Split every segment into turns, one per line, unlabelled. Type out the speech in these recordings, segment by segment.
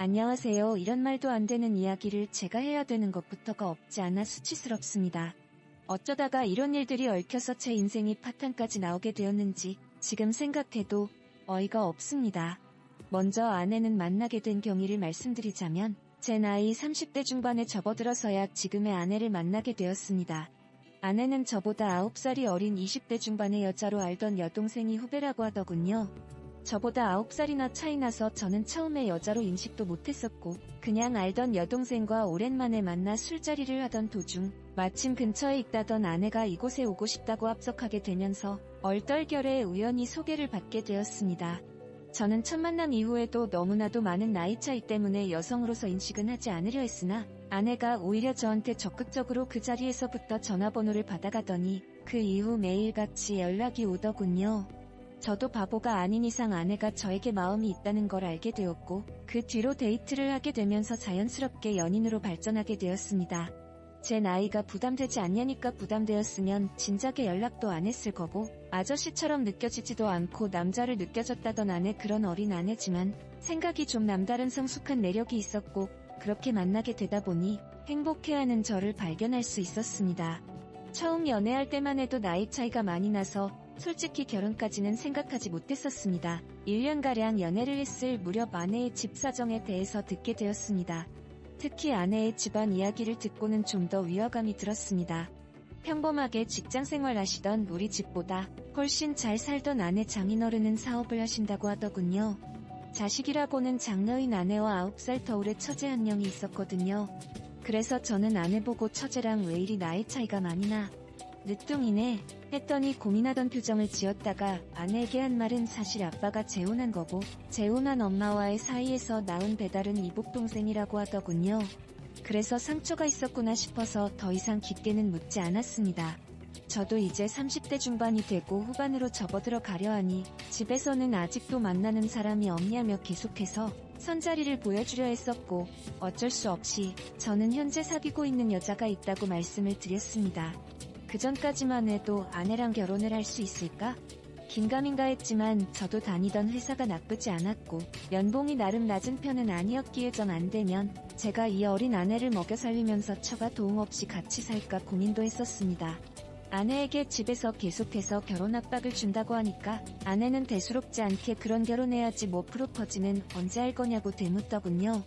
안녕하세요. 이런 말도 안 되는 이야기를 제가 해야 되는 것부터가 없지 않아 수치스럽습니다. 어쩌다가 이런 일들이 얽혀서 제 인생이 파탄까지 나오게 되었는지 지금 생각해도 어이가 없습니다. 먼저 아내는 만나게 된 경위를 말씀드리자면 제 나이 30대 중반에 접어들어서야 지금의 아내를 만나게 되었습니다. 아내는 저보다 9살이 어린 20대 중반의 여자로 알던 여동생이 후배라고 하더군요. 저보다 9살이나 차이 나서 저는 처음에 여자로 인식도 못했었고 그냥 알던 여동생과 오랜만에 만나 술자리를 하던 도중 마침 근처에 있다던 아내가 이곳에 오고 싶다고 합석하게 되면서 얼떨결에 우연히 소개를 받게 되었습니다. 저는 첫 만남 이후에도 너무나도 많은 나이 차이 때문에 여성으로서 인식은 하지 않으려 했으나 아내가 오히려 저한테 적극적으로 그 자리에서부터 전화번호를 받아가더니 그 이후 매일같이 연락이 오더군요. 저도 바보가 아닌 이상 아내가 저에게 마음이 있다는 걸 알게 되었고 그 뒤로 데이트를 하게 되면서 자연스럽게 연인으로 발전하게 되었습니다. 제 나이가 부담되지 않냐니까 부담되었으면 진작에 연락도 안 했을 거고 아저씨처럼 느껴지지도 않고 남자를 느껴졌다던 아내 그런 어린 아내지만 생각이 좀 남다른 성숙한 매력이 있었고 그렇게 만나게 되다 보니 행복해하는 저를 발견할 수 있었습니다. 처음 연애할 때만 해도 나이 차이가 많이 나서 솔직히 결혼까지는 생각하지 못했었습니다. 1년가량 연애를 했을 무렵 아내의 집 사정에 대해서 듣게 되었습니다. 특히 아내의 집안 이야기를 듣고는 좀 더 위화감이 들었습니다. 평범하게 직장생활 하시던 우리 집보다 훨씬 잘 살던 아내 장인어른은 사업을 하신다고 하더군요. 자식이라고는 장녀인 아내와 9살 터울의 처제 한 명이 있었거든요. 그래서 저는 아내 보고 처제랑 왜 이리 나이 차이가 많이 나? 늦둥이네 했더니 고민하던 표정을 지었다가 아내에게 한 말은 사실 아빠가 재혼한 거고 재혼한 엄마와의 사이에서 낳은 배달은 이복동생이라고 하더군요. 그래서 상처가 있었구나 싶어서 더 이상 깊게는 묻지 않았습니다. 저도 이제 30대 중반이 되고 후반으로 접어들어 가려 하니 집에서는 아직도 만나는 사람이 없냐며 계속해서 선자리를 보여주려 했었고 어쩔 수 없이 저는 현재 사귀고 있는 여자가 있다고 말씀을 드렸습니다. 그전까지만 해도 아내랑 결혼을 할 수 있을까? 긴가민가 했지만 저도 다니던 회사가 나쁘지 않았고 연봉이 나름 낮은 편은 아니었기에 정 안되면 제가 이 어린 아내를 먹여 살리면서 처가 도움 없이 같이 살까 고민도 했었습니다. 아내에게 집에서 계속해서 결혼 압박을 준다고 하니까 아내는 대수롭지 않게 그런 결혼해야지 뭐 프로포즈는 언제 할 거냐고 되묻더군요.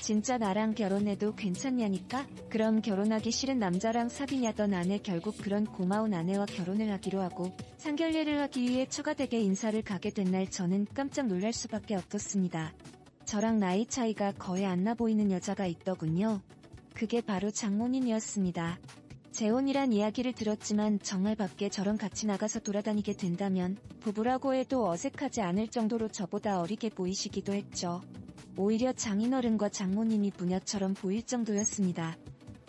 진짜 나랑 결혼해도 괜찮냐니까? 그럼 결혼하기 싫은 남자랑 사귀냐던 아내 결국 그런 고마운 아내와 결혼을 하기로 하고 상견례를 하기 위해 처가댁에 인사를 가게 된 날 저는 깜짝 놀랄 수밖에 없었습니다. 저랑 나이 차이가 거의 안 나 보이는 여자가 있더군요. 그게 바로 장모님이었습니다. 재혼이란 이야기를 들었지만 정말 밖에 저랑 같이 나가서 돌아다니게 된다면 부부라고 해도 어색하지 않을 정도로 저보다 어리게 보이시기도 했죠. 오히려 장인어른과 장모님이 부녀처럼 보일 정도였습니다.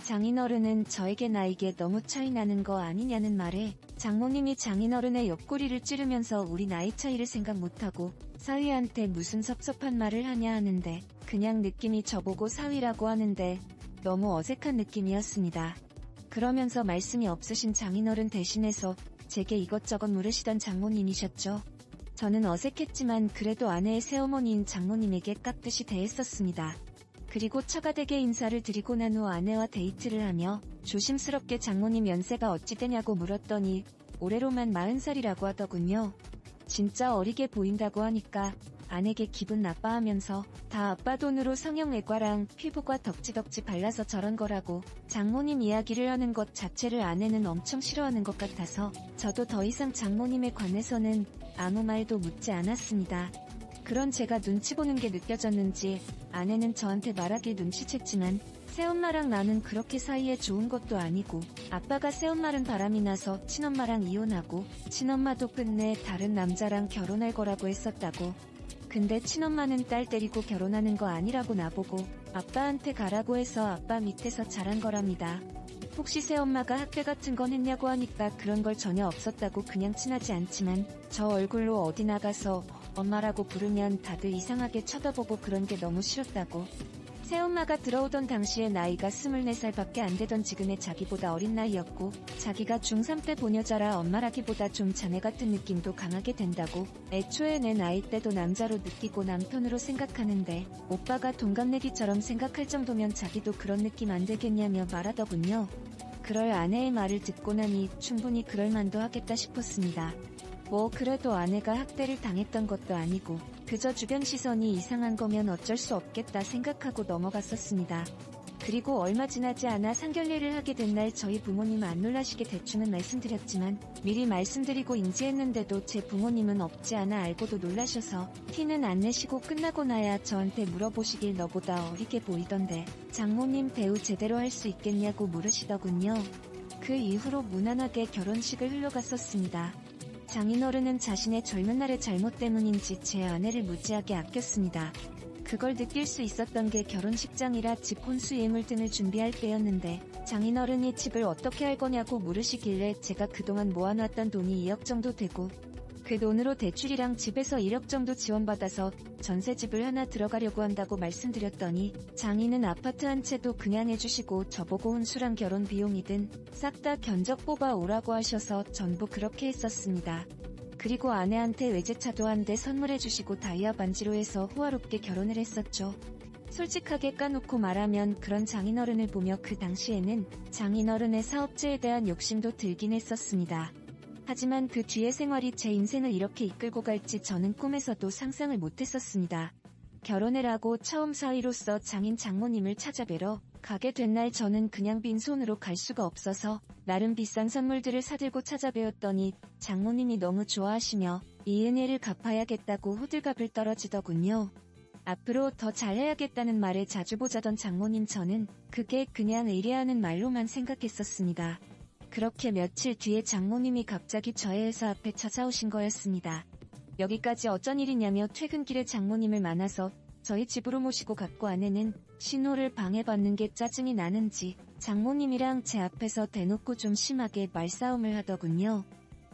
장인어른은 저에게 나이게 너무 차이 나는 거 아니냐는 말에 장모님이 장인어른의 옆구리를 찌르면서 우리 나이 차이를 생각 못하고 사위한테 무슨 섭섭한 말을 하냐 하는데 그냥 느낌이 저보고 사위라고 하는데 너무 어색한 느낌이었습니다. 그러면서 말씀이 없으신 장인어른 대신해서 제게 이것저것 물으시던 장모님이셨죠. 저는 어색했지만 그래도 아내의 새어머니인 장모님에게 깍듯이 대했었습니다. 그리고 처가댁에 인사를 드리고 난 후 아내와 데이트를 하며 조심스럽게 장모님 연세가 어찌 되냐고 물었더니 올해로만 40살이라고 하더군요. 진짜 어리게 보인다고 하니까 아내게 기분 나빠하면서 다 아빠 돈으로 성형외과랑 피부과 덕지덕지 발라서 저런 거라고 장모님 이야기를 하는 것 자체를 아내는 엄청 싫어하는 것 같아서 저도 더 이상 장모님에 관해서는 아무 말도 묻지 않았습니다. 그런 제가 눈치 보는 게 느껴졌는지 아내는 저한테 말하길 눈치챘지만 새엄마랑 나는 그렇게 사이에 좋은 것도 아니고 아빠가 새엄마는 바람이 나서 친엄마랑 이혼하고 친엄마도 끝내 다른 남자랑 결혼할 거라고 했었다고. 근데 친엄마는 딸 데리고 결혼하는 거 아니라고 나보고 아빠한테 가라고 해서 아빠 밑에서 자란 거랍니다. 혹시 새엄마가 학대 같은 건 했냐고 하니까 그런 걸 전혀 없었다고 그냥 친하지 않지만 저 얼굴로 어디 나가서 엄마라고 부르면 다들 이상하게 쳐다보고 그런 게 너무 싫었다고. 새엄마가 들어오던 당시에 나이가 24살밖에 안 되던 지금의 자기보다 어린 나이였고 자기가 중3 때 본 여자라 엄마라기보다 좀 자네 같은 느낌도 강하게 된다고 애초에 내 나이 때도 남자로 느끼고 남편으로 생각하는데 오빠가 동갑내기처럼 생각할 정도면 자기도 그런 느낌 안 들겠냐며 말하더군요. 그럴 아내의 말을 듣고 나니 충분히 그럴 만도 하겠다 싶었습니다. 뭐 그래도 아내가 학대를 당했던 것도 아니고 그저 주변 시선이 이상한 거면 어쩔 수 없겠다 생각하고 넘어갔었습니다. 그리고 얼마 지나지 않아 상견례를 하게 된 날 저희 부모님 안 놀라시게 대충은 말씀드렸지만 미리 말씀드리고 인지했는데도 제 부모님은 없지 않아 알고도 놀라셔서 티는 안 내시고 끝나고 나야 저한테 물어보시길 너보다 어리게 보이던데 장모님 배우 제대로 할 수 있겠냐고 물으시더군요. 그 이후로 무난하게 결혼식을 흘러갔었습니다. 장인어른은 자신의 젊은 날의 잘못 때문인지 제 아내를 무지하게 아꼈습니다. 그걸 느낄 수 있었던 게 결혼식장이라 집 혼수 예물 등을 준비할 때였는데 장인어른이 집을 어떻게 할 거냐고 물으시길래 제가 그동안 모아놨던 돈이 2억 정도 되고 그 돈으로 대출이랑 집에서 1억 정도 지원받아서 전세집을 하나 들어가려고 한다고 말씀드렸더니 장인은 아파트 한 채도 그냥 해주시고 저보고 혼수랑 결혼 비용이든 싹 다 견적 뽑아 오라고 하셔서 전부 그렇게 했었습니다. 그리고 아내한테 외제차도 한 대 선물해주시고 다이아 반지로 해서 호화롭게 결혼을 했었죠. 솔직하게 까놓고 말하면 그런 장인어른을 보며 그 당시에는 장인어른의 사업체에 대한 욕심도 들긴 했었습니다. 하지만 그 뒤의 생활이 제 인생을 이렇게 이끌고 갈지 저는 꿈에서도 상상을 못했었습니다. 결혼을 하고 처음 사위로서 장인 장모님을 찾아뵈러 가게 된 날 저는 그냥 빈손으로 갈 수가 없어서 나름 비싼 선물들을 사들고 찾아뵈었더니 장모님이 너무 좋아하시며 이 은혜를 갚아야겠다고 호들갑을 떨어지더군요. 앞으로 더 잘해야겠다는 말에 자주 보자던 장모님 저는 그게 그냥 의뢰하는 말로만 생각했었습니다. 그렇게 며칠 뒤에 장모님이 갑자기 저의 회사 앞에 찾아오신 거였습니다. 여기까지 어쩐 일이냐며 퇴근길에 장모님을 만나서 저희 집으로 모시고 갔고 아내는 신호를 방해받는 게 짜증이 나는지 장모님이랑 제 앞에서 대놓고 좀 심하게 말싸움을 하더군요.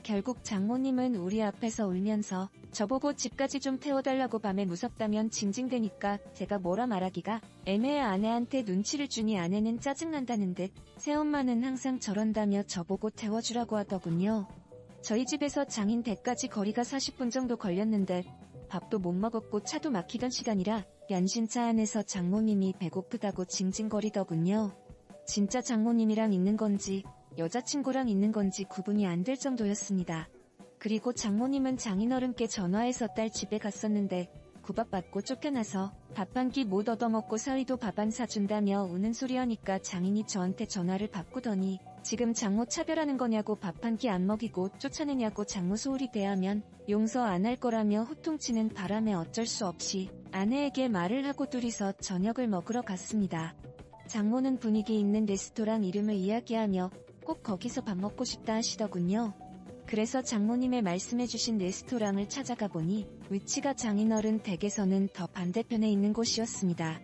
결국 장모님은 우리 앞에서 울면서 저보고 집까지 좀 태워달라고 밤에 무섭다면 징징대니까 제가 뭐라 말하기가 애매해 아내한테 눈치를 주니 아내는 짜증난다는 듯 새엄마는 항상 저런다며 저보고 태워주라고 하더군요. 저희 집에서 장인 댁까지 거리가 40분 정도 걸렸는데 밥도 못 먹었고 차도 막히던 시간이라 연신차 안에서 장모님이 배고프다고 징징거리더군요. 진짜 장모님이랑 있는 건지 여자친구랑 있는 건지 구분이 안 될 정도였습니다. 그리고 장모님은 장인어른께 전화해서 딸 집에 갔었는데 구박받고 쫓겨나서 밥 한 끼 못 얻어먹고 사위도 밥 안 사준다며 우는 소리 하니까 장인이 저한테 전화를 바꾸더니 지금 장모 차별하는 거냐고 밥 한 끼 안 먹이고 쫓아내냐고 장모 소홀히 대하면 용서 안 할 거라며 호통치는 바람에 어쩔 수 없이 아내에게 말을 하고 둘이서 저녁을 먹으러 갔습니다. 장모는 분위기 있는 레스토랑 이름을 이야기하며 꼭 거기서 밥 먹고 싶다 하시더군요. 그래서 장모님의 말씀해주신 레스토랑을 찾아가 보니 위치가 장인어른 댁에서는 더 반대편에 있는 곳이었습니다.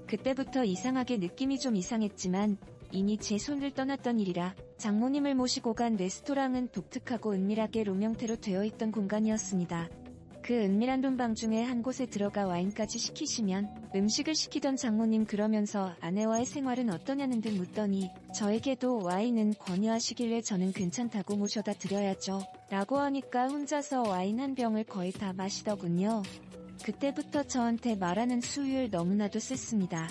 그때부터 이상하게 느낌이 좀 이상했지만 이미 제 손을 떠났던 일이라 장모님을 모시고 간 레스토랑은 독특하고 은밀하게 룸 형태로 되어 있던 공간이었습니다. 그 은밀한 룸방 중에 한 곳에 들어가 와인까지 시키시면 음식을 시키던 장모님 그러면서 아내와의 생활은 어떠냐는 듯 묻더니 저에게도 와인은 권유하시길래 저는 괜찮다고 모셔다 드려야죠 라고 하니까 혼자서 와인 한 병을 거의 다 마시더군요. 그때부터 저한테 말하는 수율 너무나도 셌습니다.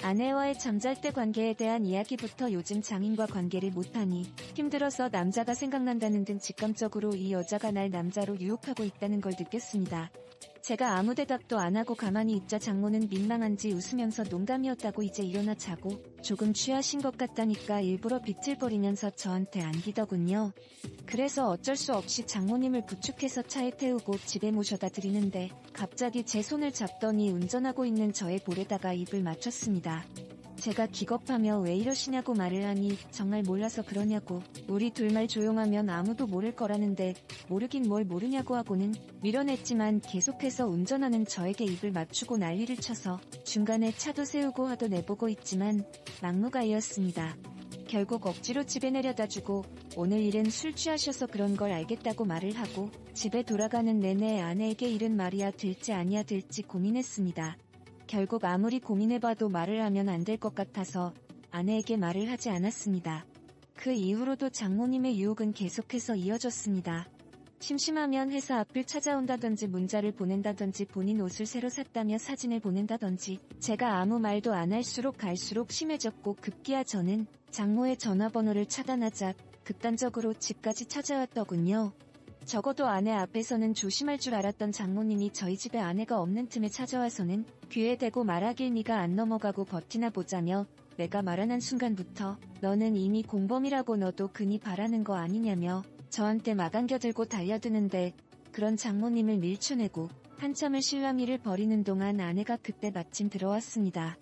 아내와의 잠잘 때 관계에 대한 이야기부터 요즘 장인과 관계를 못하니 힘들어서 남자가 생각난다는 등 직감적으로 이 여자가 날 남자로 유혹하고 있다는 걸 느꼈습니다. 제가 아무 대답도 안 하고 가만히 있자 장모는 민망한지 웃으면서 농담이었다고 이제 일어나 자고 조금 취하신 것 같다니까 일부러 비틀거리면서 저한테 안기더군요. 그래서 어쩔 수 없이 장모님을 부축해서 차에 태우고 집에 모셔다 드리는데 갑자기 제 손을 잡더니 운전하고 있는 저의 볼에다가 입을 맞췄습니다. 제가 기겁하며 왜 이러시냐고 말을 하니 정말 몰라서 그러냐고 우리 둘만 조용하면 아무도 모를 거라는데 모르긴 뭘 모르냐고 하고는 밀어냈지만 계속해서 운전하는 저에게 입을 맞추고 난리를 쳐서 중간에 차도 세우고 화도 내보고 있지만 막무가내였습니다. 결국 억지로 집에 내려다주고 오늘 일은 술 취하셔서 그런 걸 알겠다고 말을 하고 집에 돌아가는 내내 아내에게 이른 말이야 될지 아니야 될지 고민했습니다. 결국 아무리 고민해봐도 말을 하면 안 될 것 같아서 아내에게 말을 하지 않았습니다. 그 이후로도 장모님의 유혹은 계속해서 이어졌습니다. 심심하면 회사 앞을 찾아온다든지 문자를 보낸다든지 본인 옷을 새로 샀다며 사진을 보낸다든지 제가 아무 말도 안 할수록 갈수록 심해졌고 급기야 저는 장모의 전화번호를 차단하자 극단적으로 집까지 찾아왔더군요. 적어도 아내 앞에서는 조심할 줄 알았던 장모님이 저희 집에 아내가 없는 틈에 찾아와서는 귀에 대고 말하길 네가 안 넘어가고 버티나 보자며 내가 말 안 한 순간부터 너는 이미 공범이라고 너도 그니 바라는 거 아니냐며 저한테 막 안겨들고 달려드는데 그런 장모님을 밀쳐내고 한참을 실랑이를 벌이는 동안 아내가 그때 마침 들어왔습니다.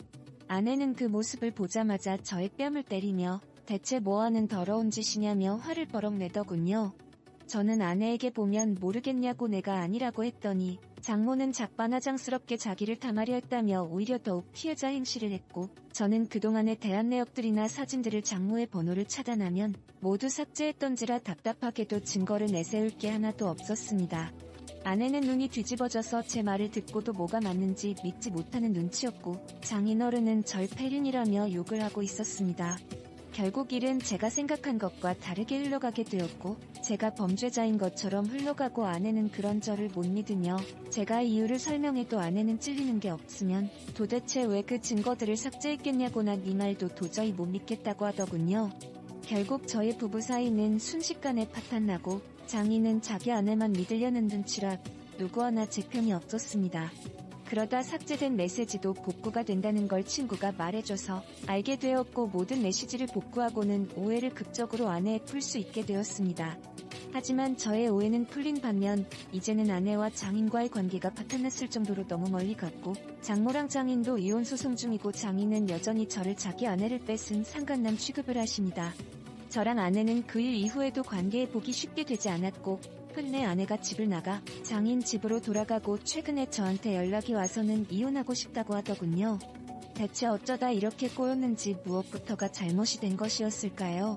아내는 그 모습을 보자마자 저의 뺨을 때리며 대체 뭐하는 더러운 짓이냐며 화를 버럭 내더군요. 저는 아내에게 보면 모르겠냐고 내가 아니라고 했더니 장모는 작반하장스럽게 자기를 탐하려 했다며 오히려 더욱 피해자 행실을 했고 저는 그동안의 대한 내역들이나 사진들을 장모의 번호를 차단하면 모두 삭제했던지라 답답하게도 증거를 내세울 게 하나도 없었습니다. 아내는 눈이 뒤집어져서 제 말을 듣고도 뭐가 맞는지 믿지 못하는 눈치였고 장인어른은 절 폐륜이라며 욕을 하고 있었습니다. 결국 일은 제가 생각한 것과 다르게 흘러가게 되었고 제가 범죄자인 것처럼 흘러가고 아내는 그런 저를 못 믿으며 제가 이유를 설명해도 아내는 찔리는 게 없으면 도대체 왜 그 증거들을 삭제했겠냐고 난 이 말도 도저히 못 믿겠다고 하더군요. 결국 저희 부부 사이는 순식간에 파탄나고 장인은 자기 아내만 믿으려는 눈치라 누구 하나 제 편이 없었습니다. 그러다 삭제된 메시지도 복구가 된다는 걸 친구가 말해줘서 알게 되었고 모든 메시지를 복구하고는 오해를 극적으로 아내에 풀 수 있게 되었습니다. 하지만 저의 오해는 풀린 반면 이제는 아내와 장인과의 관계가 파탄났을 정도로 너무 멀리 갔고 장모랑 장인도 이혼 소송 중이고 장인은 여전히 저를 자기 아내를 뺏은 상간남 취급을 하십니다. 저랑 아내는 그 일 이후에도 관계해보기 쉽게 되지 않았고 끝내 아내가 집을 나가 장인 집으로 돌아가고 최근에 저한테 연락이 와서는 이혼하고 싶다고 하더군요. 대체 어쩌다 이렇게 꼬였는지 무엇부터가 잘못이 된 것이었을까요?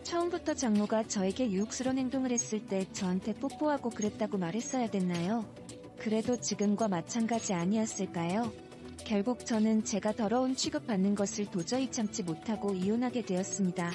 처음부터 장모가 저에게 유혹스러운 행동을 했을 때 저한테 뽀뽀하고 그랬다고 말했어야 됐나요? 그래도 지금과 마찬가지 아니었을까요? 결국 저는 제가 더러운 취급받는 것을 도저히 참지 못하고 이혼하게 되었습니다.